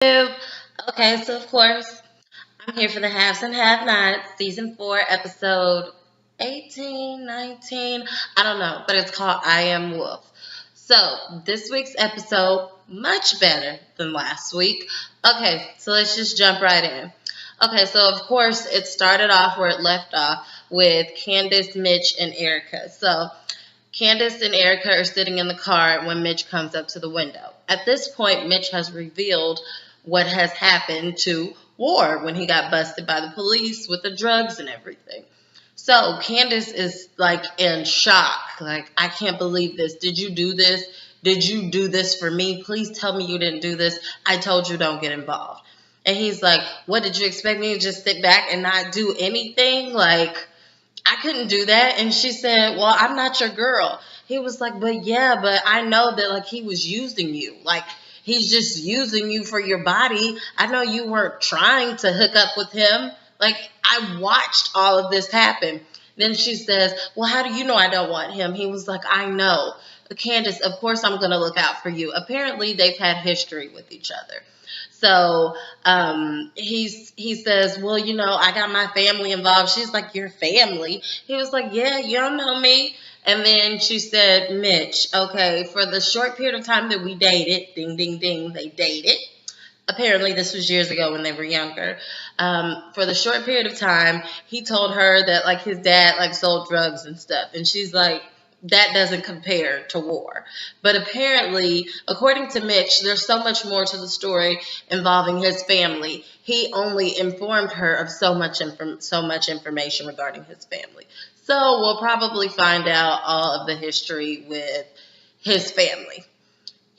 Okay, so of course, I'm here for the haves and have nots, season 4, episode 18, 19. I don't know, but it's called I Am Wolf. So, this week's episode, much better than last week. Okay, so let's just jump right in. Okay, so of course, it started off where it left off with Candace, Mitch, and Erica. So, Candace and Erica are sitting in the car when Mitch comes up to the window. At this point, Mitch has revealed what has happened to Ward when he got busted by the police with the drugs and everything. So Candace is like in shock. Like, I can't believe this. Did you do this? Did you do this for me? Please tell me you didn't do this. I told you don't get involved. And he's like, what, did you expect me to just sit back and not do anything? Like, I couldn't do that. And she said, well, I'm not your girl. He was like, but yeah, but I know that like he was using you. Like, he's just using you for your body. I know you weren't trying to hook up with him. Like, I watched all of this happen. Then she says, well, how do you know I don't want him? He was like, I know. Candace, of course I'm going to look out for you. Apparently they've had history with each other. So he says, well, you know, I got my family involved. She's like, your family? He was like, yeah, you don't know me. And then she said, Mitch, okay, for the short period of time that we dated, ding, ding, ding, they dated. Apparently, this was years ago when they were younger. For the short period of time, he told her that like his dad like sold drugs and stuff, and she's like, that doesn't compare to war. But apparently, according to Mitch, there's so much more to the story involving his family. He only informed her of so much information regarding his family. So we'll probably find out all of the history with his family.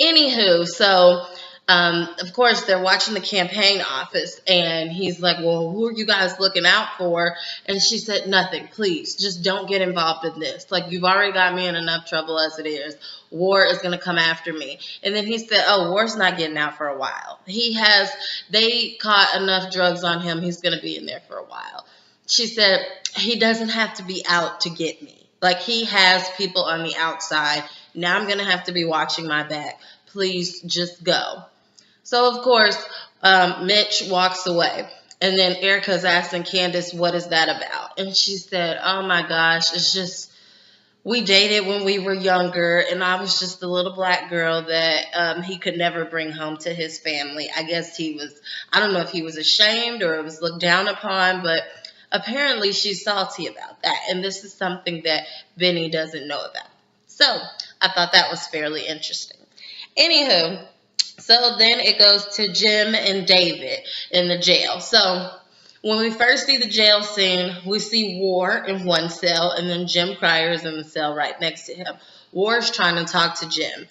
Anywho, so of course they're watching the campaign office, and he's like, well, who are you guys looking out for? And she said, nothing, please, just don't get involved in this. Like, you've already got me in enough trouble as it is. War is going to come after me. And then he said, oh, War's not getting out for a while. They caught enough drugs on him, he's going to be in there for a while. She said, he doesn't have to be out to get me. Like, he has people on the outside. Now I'm going to have to be watching my back. Please just go. So, of course, Mitch walks away. And then Erica's asking Candace, what is that about? And she said, oh my gosh, it's just, we dated when we were younger, and I was just a little black girl that he could never bring home to his family. I guess I don't know if he was ashamed or it was looked down upon, but apparently she's salty about that. And this is something that Benny doesn't know about. So I thought that was fairly interesting. Anywho, so then it goes to Jim and David in the jail. So when we first see the jail scene, we see War in one cell, and then Jim Cryer is in the cell right next to him. War's trying to talk to Jim.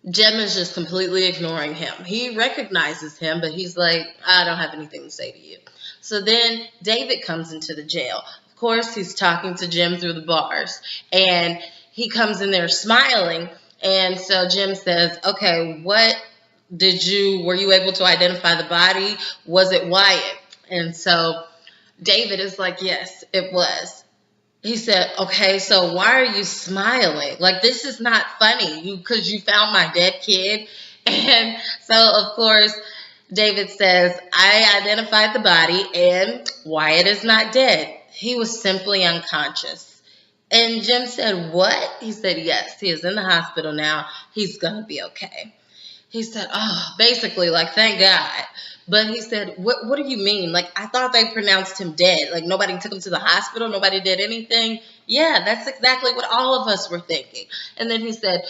Jim is just completely ignoring him. He recognizes him, but he's like, I don't have anything to say to you. So then David comes into the jail. Of course, he's talking to Jim through the bars, and he comes in there smiling. And so Jim says, okay, were you able to identify the body? Was it Wyatt? And so David is like, yes, it was. He said, okay, so why are you smiling? Like, this is not funny because you found my dead kid. And so, of course, David says, I identified the body and Wyatt is not dead. He was simply unconscious. And Jim said, what? He said, yes, he is in the hospital now. He's going to be okay. He said, oh, basically, like, thank God. But he said, what do you mean? Like, I thought they pronounced him dead. Like, nobody took him to the hospital. Nobody did anything. Yeah, that's exactly what all of us were thinking. And then he said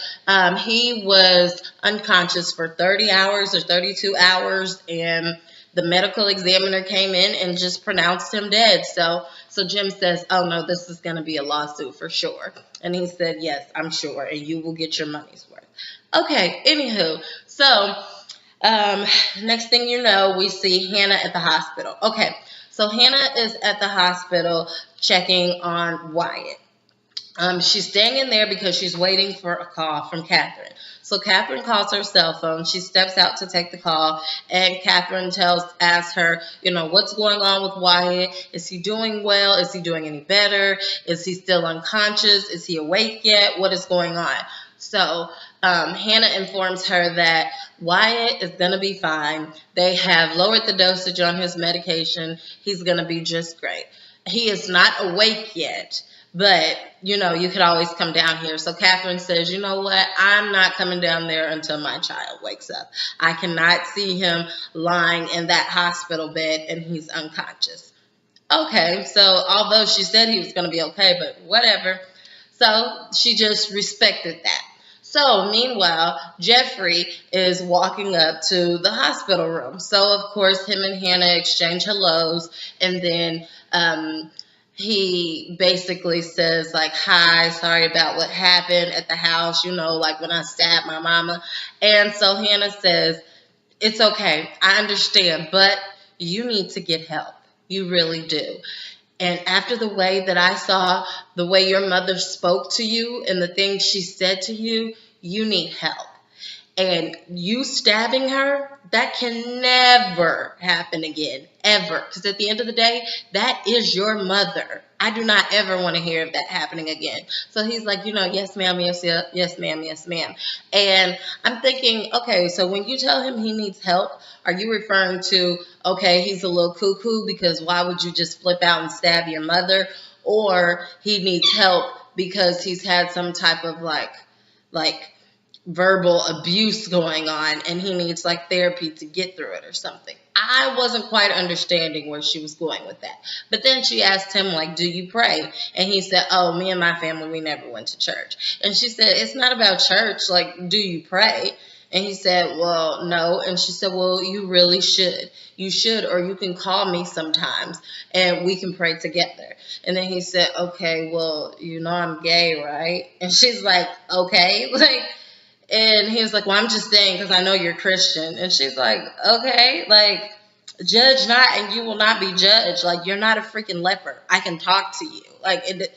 he was unconscious for 30 hours or 32 hours. And the medical examiner came in and just pronounced him dead. So Jim says, oh, no, this is going to be a lawsuit for sure. And he said, yes, I'm sure. And you will get your money's worth. Okay, anywho, so next thing you know, we see Hannah at the hospital. Okay, so Hannah is at the hospital checking on Wyatt. She's staying in there because she's waiting for a call from Catherine. So Catherine calls her cell phone. She steps out to take the call, and Catherine asks her, you know, what's going on with Wyatt? Is he doing well? Is he doing any better? Is he still unconscious? Is he awake yet? What is going on? So Hannah informs her that Wyatt is going to be fine. They have lowered the dosage on his medication. He's going to be just great. He is not awake yet, but you could always come down here. So Catherine says, you know what? I'm not coming down there until my child wakes up. I cannot see him lying in that hospital bed and he's unconscious. Okay, so although she said he was going to be okay, but whatever. So she just respected that. So meanwhile, Jeffrey is walking up to the hospital room. So of course, him and Hannah exchange hellos, and then he basically says like, "Hi, sorry about what happened at the house. Like when I stabbed my mama." And so Hannah says, "It's okay. I understand, but you need to get help. You really do. And after the way that I saw the way your mother spoke to you and the things she said to you, you need help. And you stabbing her, that can never happen again, ever. Because at the end of the day, that is your mother. I do not ever want to hear of that happening again." So he's like, yes, ma'am, yes, yes, ma'am, yes, ma'am. And I'm thinking, okay, so when you tell him he needs help, are you referring to, okay, he's a little cuckoo because why would you just flip out and stab your mother? Or he needs help because he's had some type of like verbal abuse going on and he needs like therapy to get through it or something. I wasn't quite understanding where she was going with that. But then she asked him like, "Do you pray?" And he said, "Oh, me and my family, we never went to church." And she said, "It's not about church. Like, do you pray?" And he said, "Well, no." And she said, "Well, you really should. You should, or you can call me sometimes and we can pray together." And then he said, "Okay, well, I'm gay, right?" And she's like, "Okay." And he was like, "Well, I'm just saying because I know you're Christian." And she's like, "Okay, judge not and you will not be judged. Like, you're not a freaking leper. I can talk to you."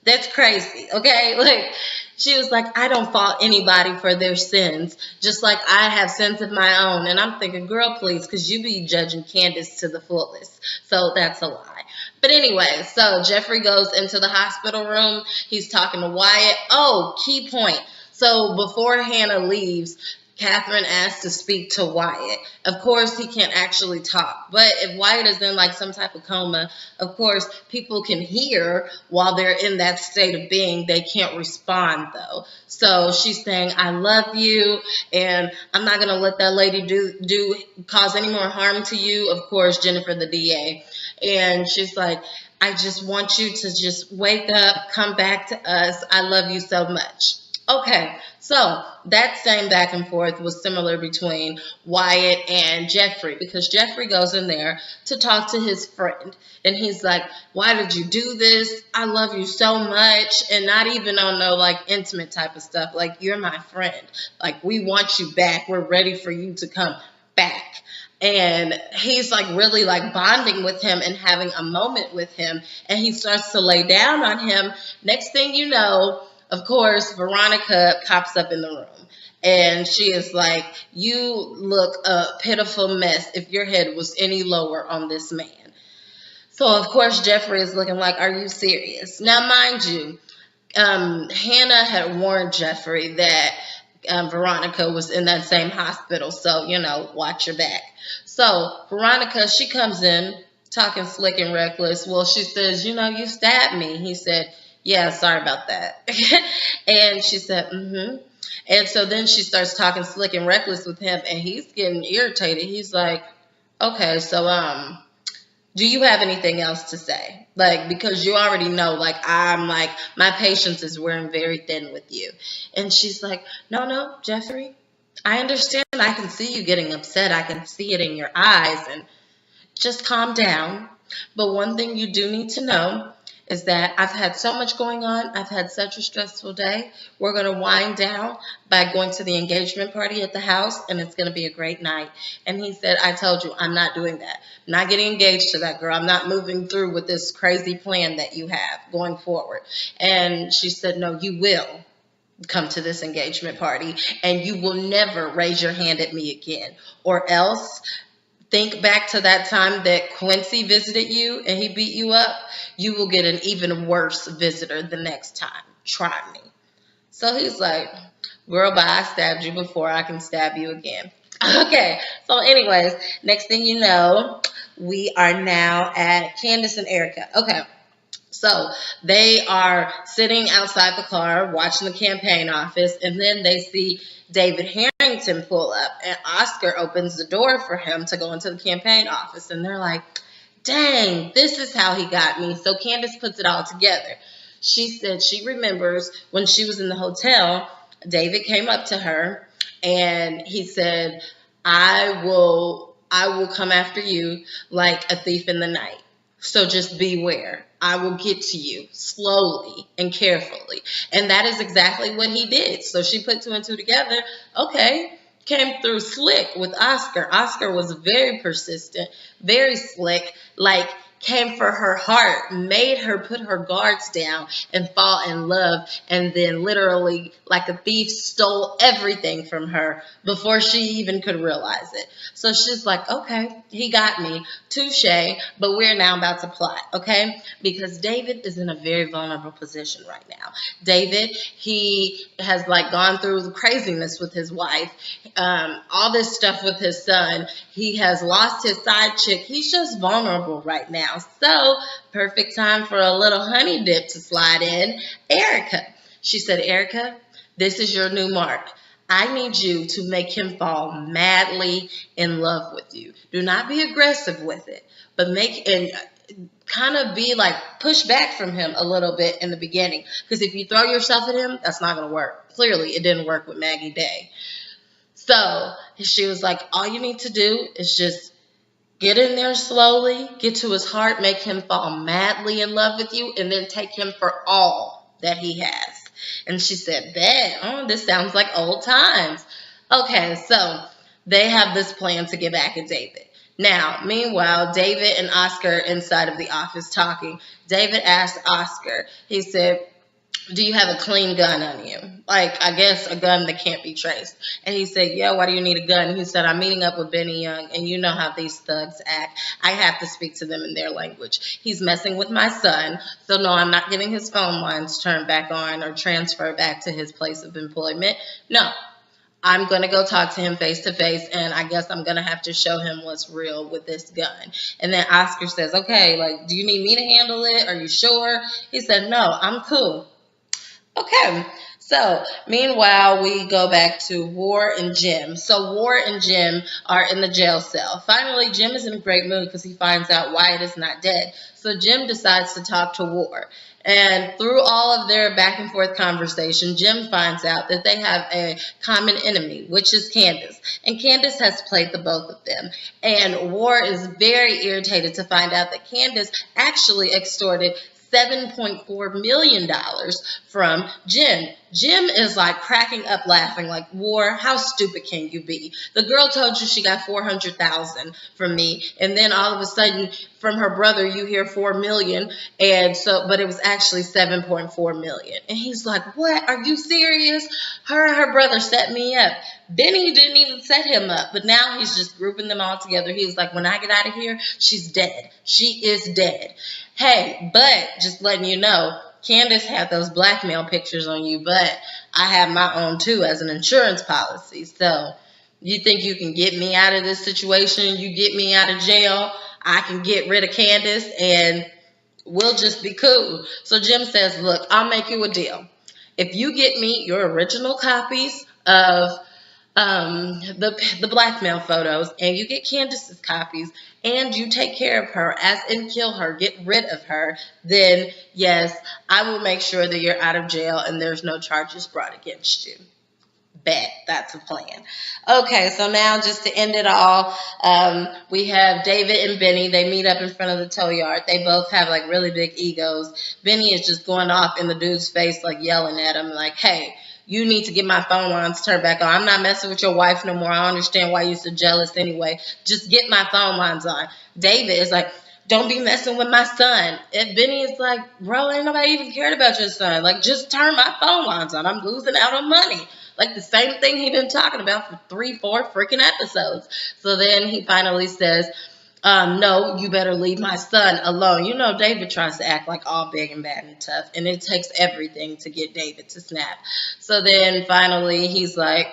That's crazy, okay? She was like, "I don't fault anybody for their sins, just like I have sins of my own." And I'm thinking, girl, please, because you be judging Candace to the fullest. So that's a lie. But anyway, so Jeffrey goes into the hospital room. He's talking to Wyatt. Oh, key point. So before Hannah leaves, Catherine asks to speak to Wyatt. Of course, he can't actually talk. But if Wyatt is in some type of coma, of course, people can hear while they're in that state of being. They can't respond, though. So she's saying, "I love you, and I'm not going to let that lady cause any more harm to you." Of course, Jennifer, the DA. And she's like, "I just want you to just wake up, come back to us. I love you so much." Okay, so that same back and forth was similar between Wyatt and Jeffrey, because Jeffrey goes in there to talk to his friend. And he's like, "Why did you do this? I love you so much." And not even on no intimate type of stuff. Like, "You're my friend. We want you back. We're ready for you to come back." And he's really bonding with him and having a moment with him. And he starts to lay down on him. Next thing you know, of course, Veronica pops up in the room. And she is like, "You look a pitiful mess if your head was any lower on this man." So, of course, Jeffrey is looking like, "Are you serious?" Now, mind you, Hannah had warned Jeffrey that Veronica was in that same hospital. So, watch your back. So, Veronica, she comes in talking slick and reckless. Well, she says, "You stabbed me." He said, "Yeah, sorry about that." And she said, "Mm-hmm." And so then she starts talking slick and reckless with him, and he's getting irritated. He's like, "Okay, so do you have anything else to say? Because you already know, my patience is wearing very thin with you." And she's like, No, Jeffrey, I understand. I can see you getting upset. I can see it in your eyes, and just calm down. But one thing you do need to know is that I've had so much going on. I've had such a stressful day. We're going to wind down by going to the engagement party at the house, and it's going to be a great night. And he said, "I told you, I'm not doing that. I'm not getting engaged to that girl. I'm not moving through with this crazy plan that you have going forward." And she said, "No, you will come to this engagement party, and you will never raise your hand at me again, or else think back to that time that Quincy visited you and he beat you up. You will get an even worse visitor the next time. Try me." So he's like, Girl, bye, I stabbed you before I can stab you again. Okay, so anyways, next thing you know, we are now at Candace and Erica. Okay, so they are sitting outside the car watching the campaign office, and then they see David Harrington pull up, and Oscar opens the door for him to go into the campaign office, and they're like, dang, this is how he got me. So Candace puts it all together. She said she remembers when she was in the hotel, David came up to her and he said, I will come after you like a thief in the night. So just beware. I will get to you slowly and carefully. And that is exactly what he did. So she put two and two together. Okay, came through slick with Oscar. Oscar was very persistent, very slick, like came for her heart, made her put her guards down and fall in love, and then literally, like a thief, stole everything from her before she even could realize it. So she's like, okay, he got me, touche, but we're now about to plot, okay? Because David is in a very vulnerable position right now. David, he has like gone through the craziness with his wife, all this stuff with his son. He has lost his side chick. He's just vulnerable right now. So perfect time for a little honey dip to slide in. Erica. She said, Erica, this is your new mark. I need you to make him fall madly in love with you. Do not be aggressive with it, but make and kind of be like push back from him a little bit in the beginning. Because if you throw yourself at him, that's not going to work. Clearly, it didn't work with Maggie Day. So she was like, all you need to do is just get in there slowly, get to his heart, make him fall madly in love with you, and then take him for all that he has. And she said, bet, oh, this sounds like old times. Okay, so they have this plan to get back at David. Now, meanwhile, David and Oscar inside of the office talking. David asked Oscar, he said, do you have a clean gun on you? Like, I guess a gun that can't be traced. And he said, yeah, why do you need a gun? He said, I'm meeting up with Benny Young, and you know how these thugs act. I have to speak to them in their language. He's messing with my son, so no, I'm not getting his phone lines turned back on or transferred back to his place of employment. No, I'm going to go talk to him face to face, and I guess I'm going to have to show him what's real with this gun. And then Oscar says, okay, like, do you need me to handle it? Are you sure? He said, no, I'm cool. Okay, so meanwhile, we go back to War and Jim. So War and Jim are in the jail cell. Finally, Jim is in a great mood because he finds out Wyatt is not dead. So Jim decides to talk to War. And through all of their back and forth conversation, Jim finds out that they have a common enemy, which is Candace. And Candace has played the both of them. And War is very irritated to find out that Candace actually extorted $7.4 million from Jim. Jim is like cracking up laughing like, War, how stupid can you be? The girl told you she got $400,000 from me, and then all of a sudden from her brother you hear $4 million, and so but it was actually $7.4 million. And he's like, what? Are you serious? Her and her brother set me up. Benny didn't even set him up, but now he's just grouping them all together. He's like, when I get out of here, she's dead. She is dead. Hey, but just letting you know, Candace had those blackmail pictures on you, but I have my own too as an insurance policy. So you think you can get me out of this situation? You get me out of jail, I can get rid of Candace and we'll just be cool. So Jim says, look, I'll make you a deal. If you get me your original copies of the blackmail photos, and you get Candace's copies, and you take care of her, as in kill her, get rid of her, then yes, I will make sure that you're out of jail and there's no charges brought against you. Bet that's a plan. Okay, so now just to end it all, we have David and Benny. They meet up in front of the tow yard. They both have like really big egos. Benny is just going off in the dude's face, like yelling at him, like, hey, you need to get my phone lines turned back on. I'm not messing with your wife no more. I understand why you're so jealous anyway. Just get my phone lines on. David is like, don't be messing with my son. And Benny is like, bro, ain't nobody even cared about your son. Like, just turn my phone lines on. I'm losing out on money. Like the same thing he's been talking about for 3-4 freaking episodes. So then he finally says, no, you better leave my son alone. You know, David tries to act like all big and bad and tough, and it takes everything to get David to snap. So then finally, he's like,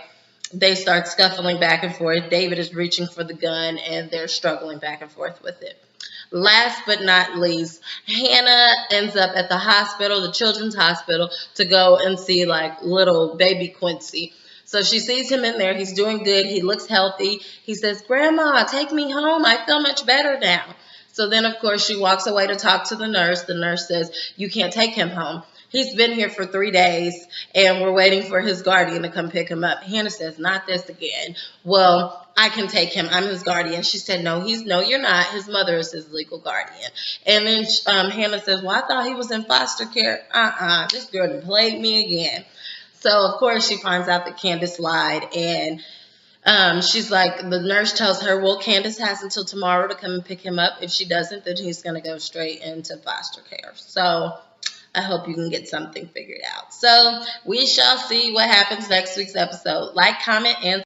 they start scuffling back and forth. David is reaching for the gun, and they're struggling back and forth with it. Last but not least, Hannah ends up at the hospital, the children's hospital, to go and see like little baby Quincy. So she sees him in there. He's doing good. He looks healthy. He says, "Grandma, take me home. I feel much better now." So then, of course, she walks away to talk to the nurse. The nurse says, "You can't take him home. He's been here for 3 days, and we're waiting for his guardian to come pick him up." Hannah says, "Not this again." "Well, I can take him. I'm his guardian." She said, "No, you're not. His mother is his legal guardian." And then Hannah says, "Well, I thought he was in foster care." This girl done played me again. So, of course, she finds out that Candace lied, and she's like, the nurse tells her, "Well, Candace has until tomorrow to come and pick him up. If she doesn't, then he's going to go straight into foster care." So I hope you can get something figured out. So we shall see what happens next week's episode. Like, comment, and